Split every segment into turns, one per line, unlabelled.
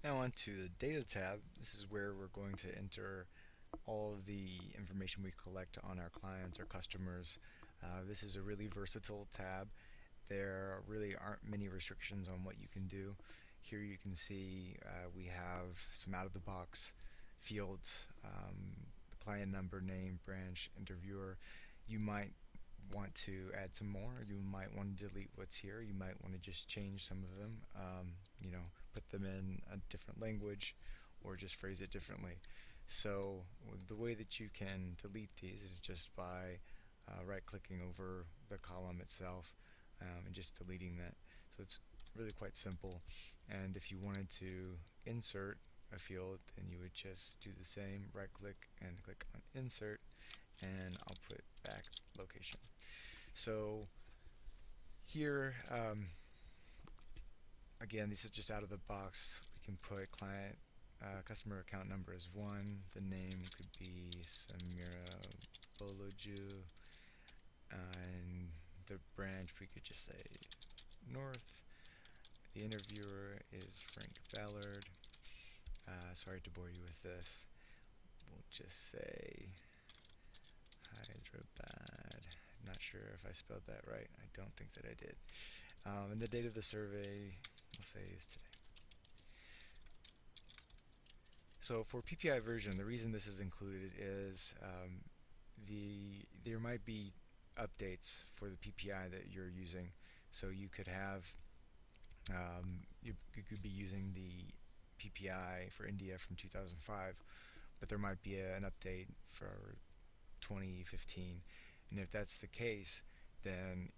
Now on to the Data tab. This is where we're going to enter all of the information we collect on our clients or customers. This is a really versatile tab. There really aren't many restrictions on what you can do. Here you can see we have some out-of-the-box fields, the client number, name, branch, interviewer. You might want to add some more. You might want to delete what's here. You might want to just change some of them, put them in a different language or just phrase it differently. So the way that you can delete these is just by right-clicking over the column itself and just deleting that. So it's really quite simple. And if you wanted to insert a field, then you would just do the same, right-click and click on Insert, and I'll put back location. So here, again, this is just out of the box. We can put client customer account number as 1. The name could be Samira Boloju, and the branch we could just say North. The interviewer is Frank Ballard. Sorry to bore you with this. We'll just say Hyderabad. Not sure if I spelled that right. I don't think that I did. And the date of the survey, we'll say, is today. So for PPI version, the reason this is included is there might be updates for the PPI that you're using. So you could have you could be using the PPI for India from 2005, but there might be an update for 2015. And if that's the case, then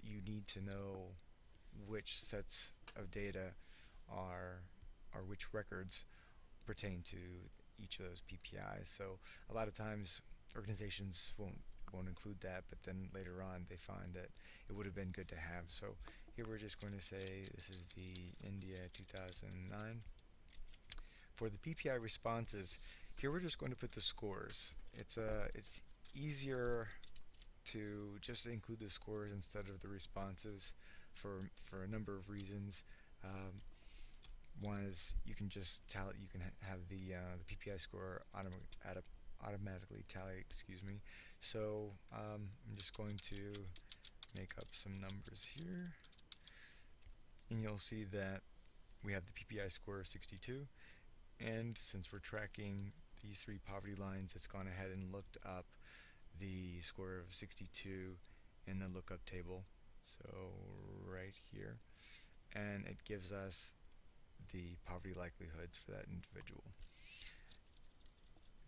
you need to know which sets of data are or which records pertain to each of those PPIs. So a lot of times organizations won't include that, but then later on they find that it would have been good to have. So here we're just going to say this is the India 2009. For the PPI responses, here we're just going to put the scores. It's easier to just include the scores instead of the responses for a number of reasons. One is you can just tally. You can have the PPI score automatically tally. Excuse me. So I'm just going to make up some numbers here, and you'll see that we have the PPI score of 62. And since we're tracking these three poverty lines, it's gone ahead and looked up the score of 62 in the lookup table. So right here, and it gives us the poverty likelihoods for that individual.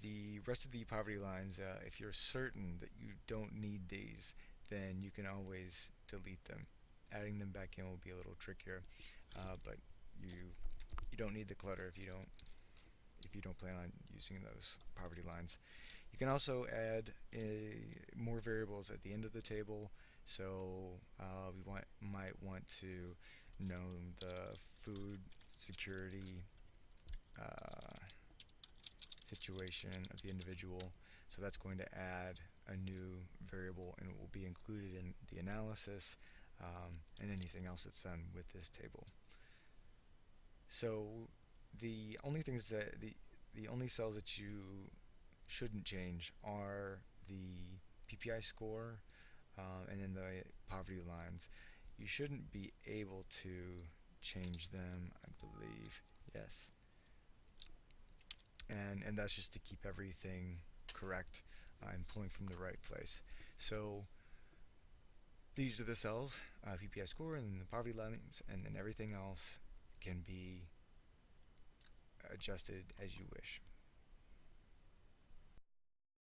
The rest of the poverty lines, if you're certain that you don't need these, then you can always delete them. Adding them back in will be a little trickier, but you don't need the clutter if you don't plan on using those poverty lines. You can also add more variables at the end of the table. So might want to know the food security situation of the individual. So that's going to add a new variable, and it will be included in the analysis and anything else that's done with this table. So the only things that the only cells that you shouldn't change are the PPI score and then the poverty lines. You shouldn't be able to change them, I believe. Yes. And that's just to keep everything correct and pulling from the right place. So these are the cells, PPI score and then the poverty lines, and then everything else can be adjusted as you wish.